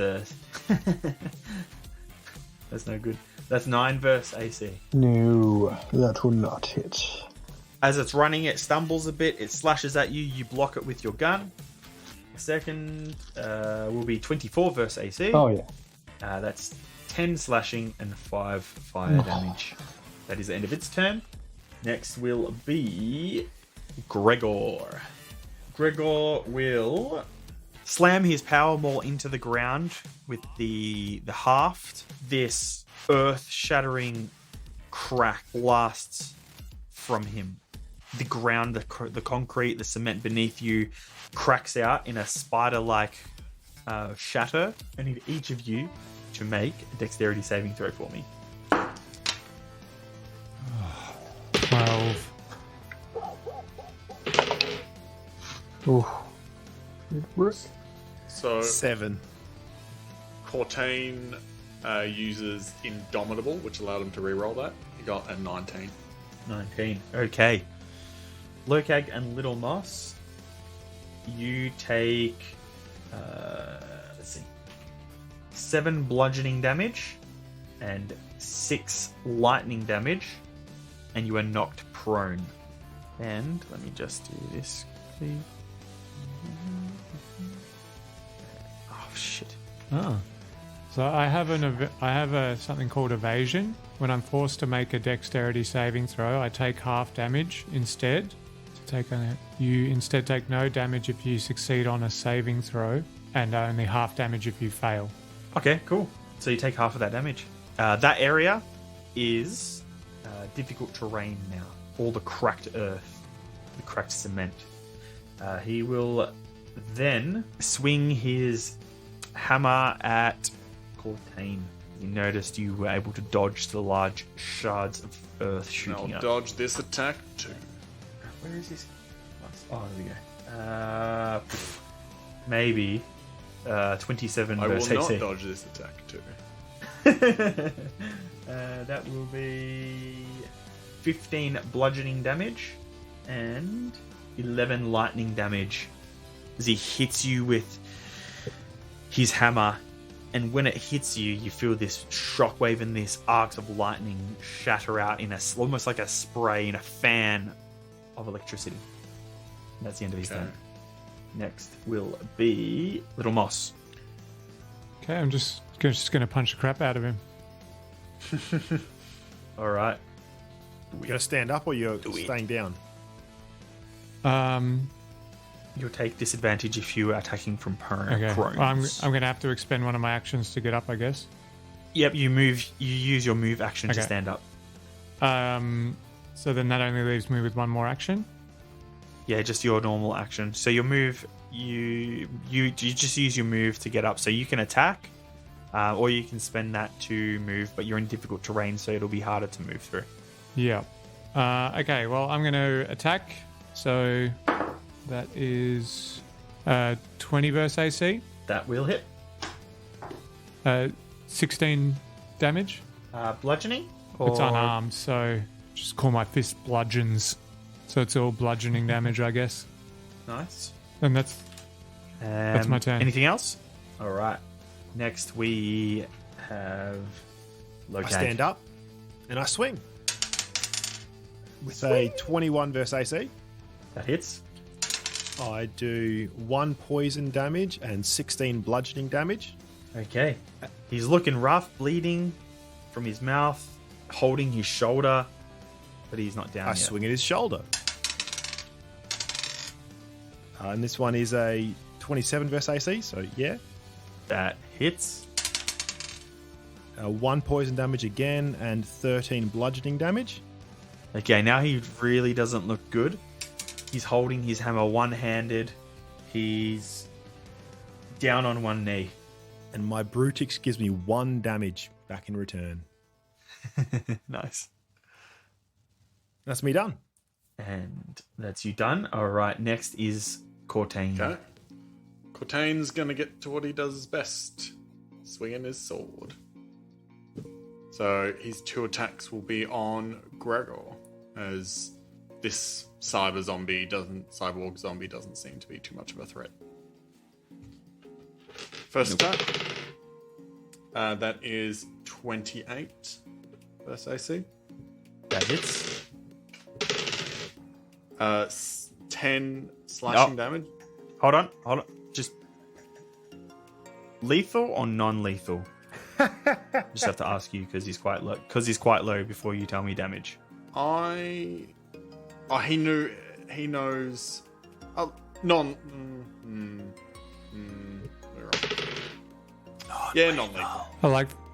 no good. That's 9 versus AC. No, that will not hit. As it's running, it stumbles a bit, it slashes at you, you block it with your gun. The second will be 24 versus AC. Oh, yeah. That's 10 slashing and 5 fire damage. That is the end of its turn. Next will be Gregor. Gregor will slam his power maul into the ground with the haft. This earth-shattering crack blasts from him. The ground, the concrete, the cement beneath you cracks out in a spider-like shatter. I need each of you to make a dexterity saving throw for me. 12. Ooh. So 7. Cortaine uses Indomitable, which allowed him to reroll that. He got a 19. 19. Okay. Lokag and Little Moss, you take, let's see, 7 bludgeoning damage and 6 lightning damage, and you are knocked prone. And let me just do this quickly. Oh shit! Oh. So I have something called evasion. When I'm forced to make a dexterity saving throw, I take half damage instead. You instead take no damage if you succeed on a saving throw, and only half damage if you fail. Okay, cool. So you take half of that damage. That area is difficult terrain now. All the cracked earth, the cracked cement. He will then swing his hammer at Cortaine. You noticed you were able to dodge the large shards of earth shooting I'll up. dodge this attack too. Where is this? Oh, there we go. Maybe 27 I will versus not AC. dodge this attack too. That will be 15 bludgeoning damage and 11 lightning damage as he hits you with his hammer. And when it hits you, you feel this shockwave and these arcs of lightning shatter out in almost like a spray in a fan of electricity. And that's the end of his turn. Next will be Little Moss. Okay, I'm just going to punch the crap out of him. All right. You gonna stand up or you're staying down? You'll take disadvantage if you are attacking from prone. Okay, well, I'm going to have to expend one of my actions to get up, I guess. Yep, you use your move action to Okay. stand up. So then that only leaves me with one more action. Yeah, just your normal action. So your move, you just use your move to get up. So you can attack, or you can spend that to move. But you're in difficult terrain, so it'll be harder to move through. Yeah. Okay, well, I'm going to attack. So that is 20 versus AC. That will hit. 16 damage. Bludgeoning. It's unarmed, so just call my fist bludgeons. So it's all bludgeoning damage, I guess. Nice. And that's my turn. Anything else? All right. Next we have Lokag. I stand up and I swing with a 21 versus AC. That hits. I do 1 poison damage and 16 bludgeoning damage. Okay. He's looking rough, bleeding from his mouth, holding his shoulder, but he's not down I yet. swing at his shoulder. And this one is a 27 versus AC, so yeah. That hits. 1 poison damage again and 13 bludgeoning damage. Okay, now he really doesn't look good. He's holding his hammer one-handed. He's down on one knee. And my Brutix gives me 1 damage back in return. Nice. That's me done. And that's you done. All right, next is Cortaine. Okay. Cortaine's gonna get to what he does best, swinging his sword. So his 2 attacks will be on Gregor, as this cyborg zombie doesn't seem to be too much of a threat. First attack. That is 28 versus AC. That hits. 10 slashing damage. Hold on. Just lethal or non-lethal? Just have to ask you because he's quite low. Because he's quite low before you tell me damage. He knows. Where are we? Yeah, non-lethal.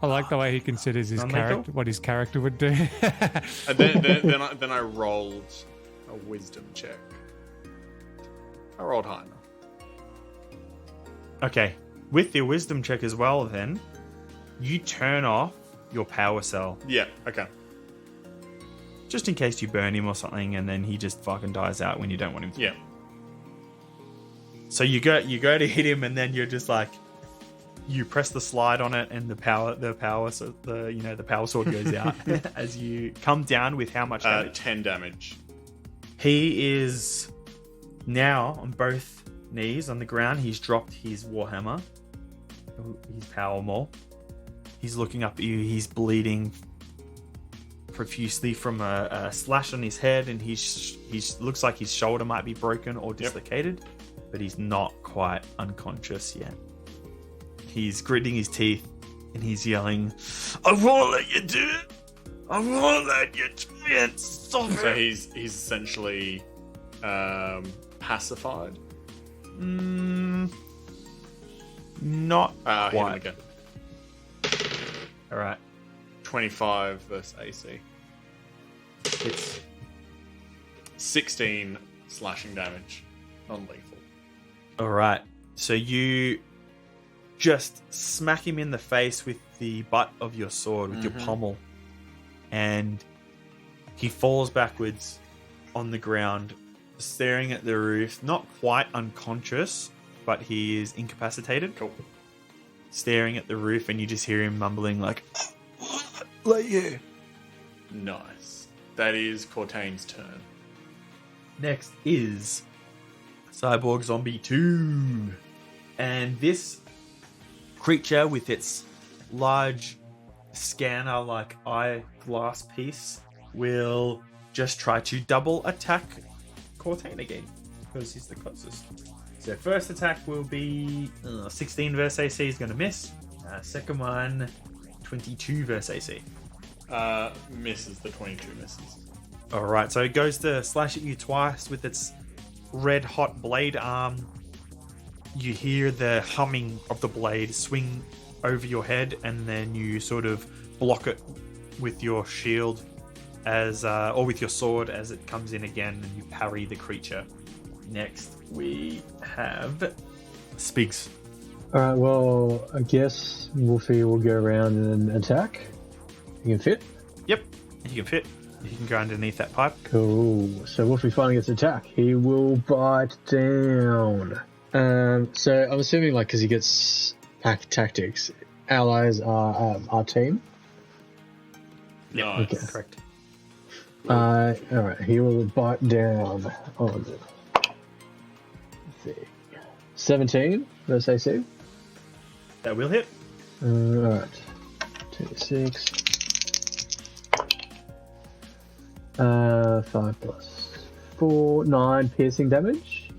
I like the way he considers his Non-lethal? character, what his character would do. And then I rolled a wisdom check. I rolled high enough. Okay, with your wisdom check as well, then you turn off your power cell Yeah, okay. just in case you burn him or something, and then he just fucking dies out when you don't want him to. Yeah. So you go to hit him, and then you're just like, you press the slide on it, and the power sword goes out as you come down with how much damage? 10 damage. He is now on both knees on the ground. He's dropped his warhammer, his power maul. He's looking up at you. He's bleeding profusely from a slash on his head, and he's looks like his shoulder might be broken or dislocated, but he's not quite unconscious yet. He's gritting his teeth and he's yelling, "I won't let you do it! I won't let you do it! Stop So it!" he's essentially pacified. Not Hit him quite. again. All right. 25 versus AC. It's 16 slashing damage. Non-lethal. all right. So you just smack him in the face with the butt of your sword, with your pommel, and he falls backwards on the ground, staring at the roof, not quite unconscious, but he is incapacitated. Cool. Staring at the roof, and you just hear him mumbling like, "Let you." Nice. That is Cortaine's turn. Next is Cyborg Zombie 2. And this creature with its large scanner like eyeglass piece will just try to double attack Cortaine again because he's the closest. So first attack will be 16 versus AC is going to miss. Second one, 22 versus AC. Misses. The 22 misses. Alright, so it goes to slash at you twice with its red hot blade arm. You hear the humming of the blade swing over your head, and then you sort of block it with your shield or with your sword as it comes in again, and you parry the creature. Next, we have Spigs. Alright, well, I guess Wolfie will go around and attack. You can fit? Yep, you can fit. You can go underneath that pipe. Cool. So Wolfie finally gets attack. He will bite down. So I'm assuming, like, because he gets pack tactics, allies are our team. Yeah, Nice. Okay. correct. Alright, he will bite down on the 17 versus AC. That will hit. Alright. 26. 5 plus 4, 9 piercing damage.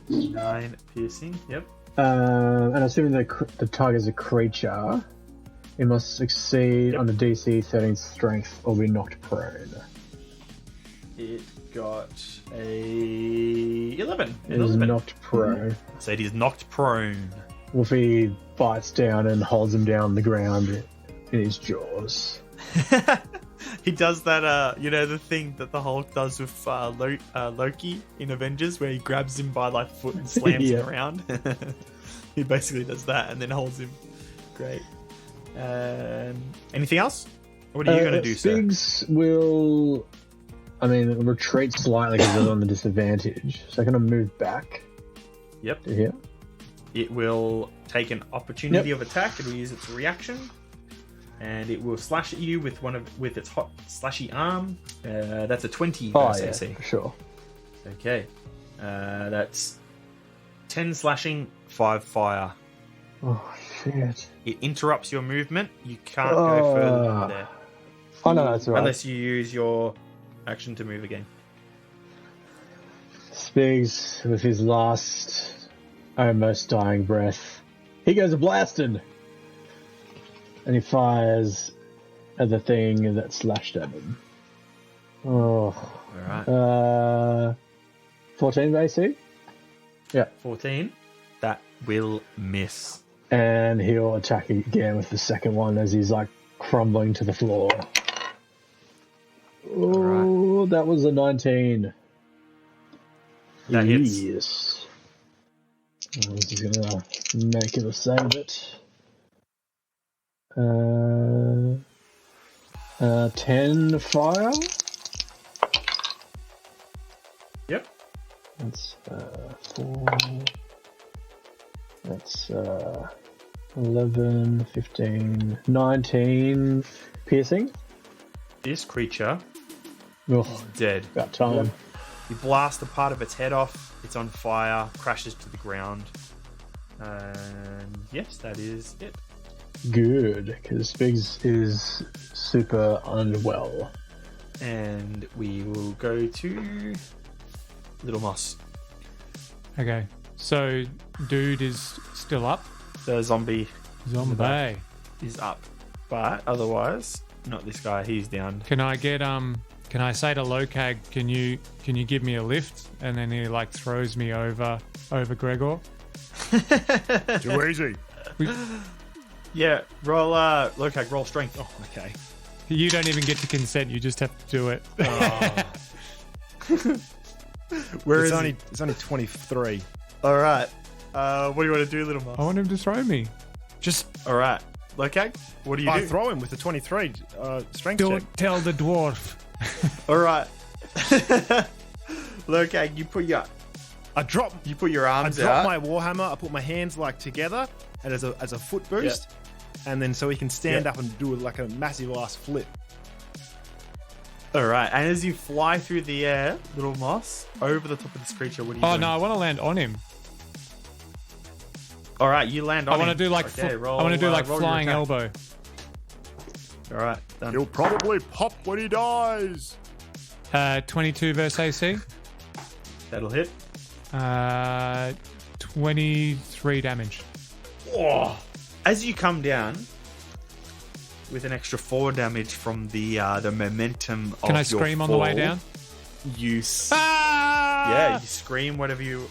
9 piercing, yep. And assuming the target is a creature, it must succeed on the DC 13 strength or be knocked prone. It got a 11. It is knocked prone. So it is knocked prone. Wolfie bites down and holds him down on the ground in his jaws. He does that, the thing that the Hulk does with Loki in Avengers, where he grabs him by like foot and slams him around. He basically does that and then holds him. Great. Anything else? What are you going to do, sir? Spigs will, retreat slightly because it's on the disadvantage. So I'm going to move back Yep. to here. It will take an opportunity of attack. It will use its reaction, and it will slash at you with its hot slashy arm. That's a 20 versus AC. For sure. Okay. That's 10 slashing, 5 fire. Oh, shit. It interrupts your movement. You can't go further than there. Oh, no, that's all right. Unless you use your action to move again. Spigs, with his last, almost dying breath, he goes blasted! And he fires at the thing that slashed at him. Oh. Alright. 14 AC? Yeah. 14. That will miss. And he'll attack again with the second one as he's like crumbling to the floor. Oh, that was a 19. That hits. Yes. I'm just gonna make it a save it. 10 fire. Yep. That's 4. That's 11, 15, 19 piercing. This creature Oh, is dead. about time. You blast a part of its head off. It's on fire. Crashes to the ground. And yes, that is it. Good, because Spigs is super unwell. And we will go to Little Moss. Okay. So, dude is still up. The zombie Zombie. is up. But otherwise, not this guy. He's down. Can I get Can I say to Lokag, can you give me a lift? And then he like throws me over Gregor. Too easy. Yeah, roll Lokag, roll strength. Oh, okay. You don't even get to consent. You just have to do it. Where It's is only 23. All right. What do you want to do, Little Moss? I want him to throw me. Just All right. Lokag, what do you I do? throw him with the 23 strength check. Don't tell the dwarf. All right. Lokag, you put your arms I drop out. my warhammer. I put my hands like together, and as a foot boost, and then so he can stand up and do like a massive ass flip. All right. And as you fly through the air, Little Moss, over the top of this creature, what do you do? Oh no, I want to land on him. All right, you land on I want to him. do like Okay, roll, roll your flying attack. elbow. All right, done. He'll probably pop when he dies. 22 versus AC. That'll hit. 23 damage. Oh. As you come down with an extra 4 damage from the momentum of Can I your scream on the way fall, down? You Ah! yeah, you scream whatever you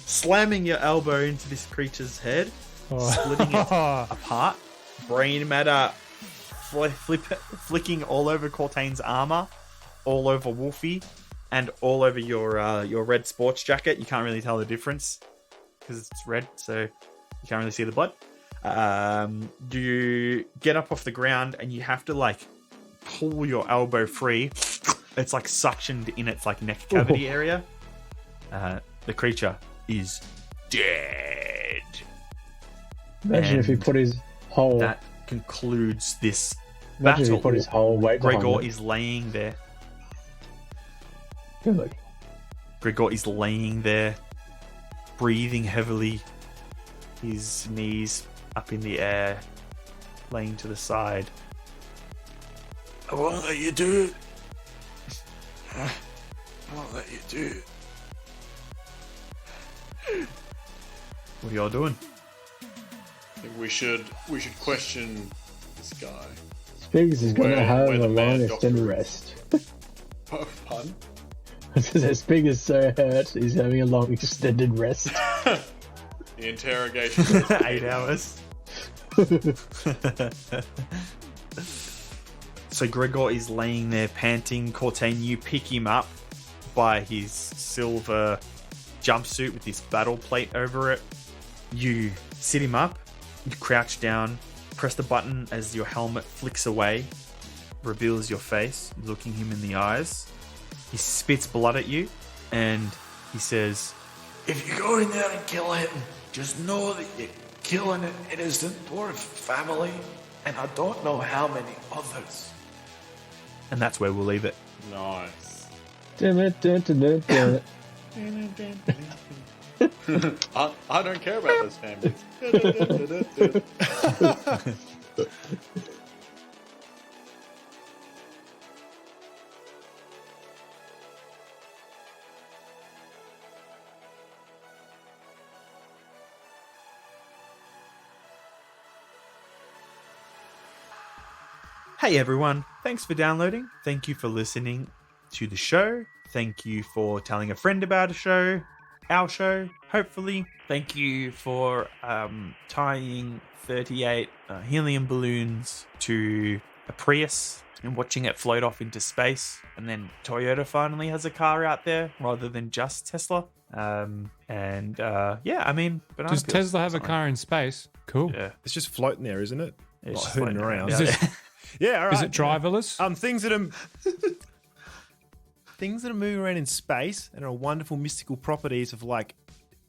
slamming your elbow into this creature's head, splitting it apart, brain matter flicking all over Cortaine's armor, all over Wolfie, and all over your red sports jacket. You can't really tell the difference because it's red, so you can't really see the blood. You get up off the ground and you have to like pull your elbow free. It's like suctioned in its like neck cavity area. The creature is dead. Imagine if he And put his whole. That concludes this Imagine if battle. he put his whole weight behind Gregor it. is laying there. Good. Gregor is laying there, breathing heavily, his knees up in the air, laying to the side. I won't let you do it. I won't let you do it. What are y'all doing? I think we should question this guy. Spigs is going to have where a the long mad extended doctor rest. Pardon? Spig is so hurt, he's having a long extended rest. The interrogation. 8 hours. So Gregor is laying there panting. Cortaine, you pick him up by his silver jumpsuit with this battle plate over it. You sit him up, you crouch down, press the button as your helmet flicks away, reveals your face, looking him in the eyes. He spits blood at you, and he says, If you go in there and kill him, just know that you're killing an innocent dwarf family, and I don't know how many others. and that's where we'll leave it. Nice. Damn it, damn it, damn it. I don't care about those families. Hey everyone, thanks for downloading. Thank you for listening to the show. Thank you for telling a friend about a show. our show, hopefully. Thank you for tying 38 helium balloons to a Prius and watching it float off into space. And then Toyota finally has a car out there rather than just Tesla. Yeah, I mean, Does Tesla have a car in space? Cool. Yeah, It's just floating there, isn't it? it's Not just hooting floating around. Is it, Yeah, all right. is it driverless? Things that are things that are moving around in space and are wonderful mystical properties of like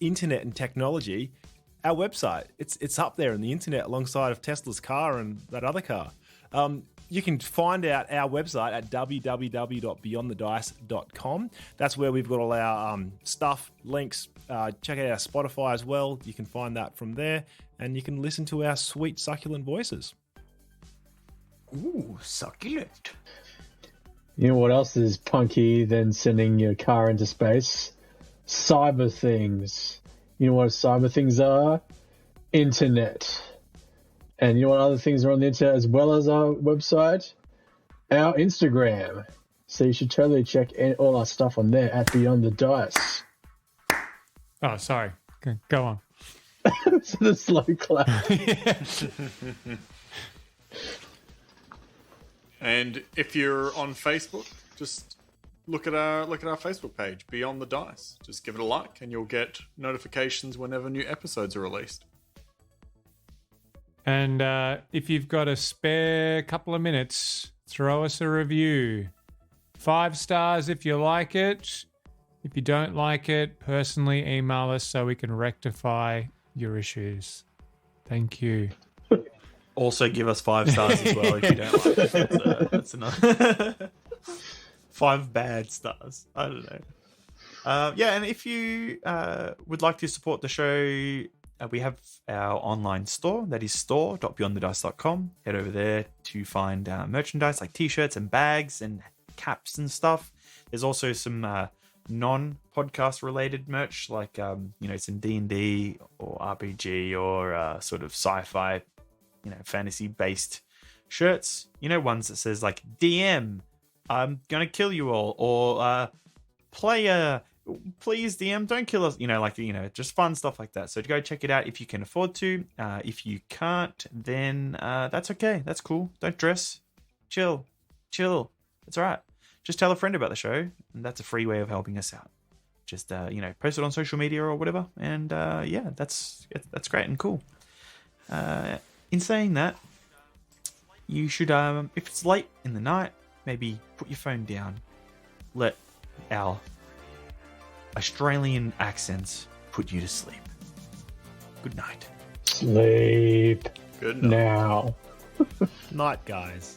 internet and technology. Our website, it's up there in the internet alongside of Tesla's car and that other car. You can find out our website at www.beyondthedice.com. That's where we've got all our stuff, links. Check out our Spotify as well. You can find that from there, and you can listen to our sweet, succulent voices. Ooh, succulent. You know what else is punky than sending your car into space? Cyber things. You know what cyber things are? Internet. And you know what other things are on the internet as well as our website? Our Instagram. So you should totally check all our stuff on there at Beyond the Dice. Oh, sorry. Go on. So the slow clap. And if you're on Facebook, just look at our Facebook page, Beyond the Dice. Just give it a like, and you'll get notifications whenever new episodes are released. And if you've got a spare couple of minutes, throw us a review. 5 stars if you like it. If you don't like it, personally email us so we can rectify your issues. Thank you. Also, give us 5 stars as well if you don't like it. That's another 5 bad stars. I don't know. Yeah, and if you would like to support the show, we have our online store. That is store.beyondthedice.com. Head over there to find merchandise like t-shirts and bags and caps and stuff. There's also some non-podcast related merch like some D&D or RPG or sort of sci-fi, fantasy based shirts. Ones that says like DM, I'm gonna kill you all, or player, please DM, don't kill us. Just fun stuff like that. So go check it out if you can afford to. If you can't, then that's okay. That's cool. Don't dress. Chill. It's all right. Just tell a friend about the show, and that's a free way of helping us out. Just post it on social media or whatever, and that's great and cool. In saying that, you should, if it's late in the night, maybe put your phone down. Let our Australian accents put you to sleep. Good night. Sleep. Good night. Now. Night, guys.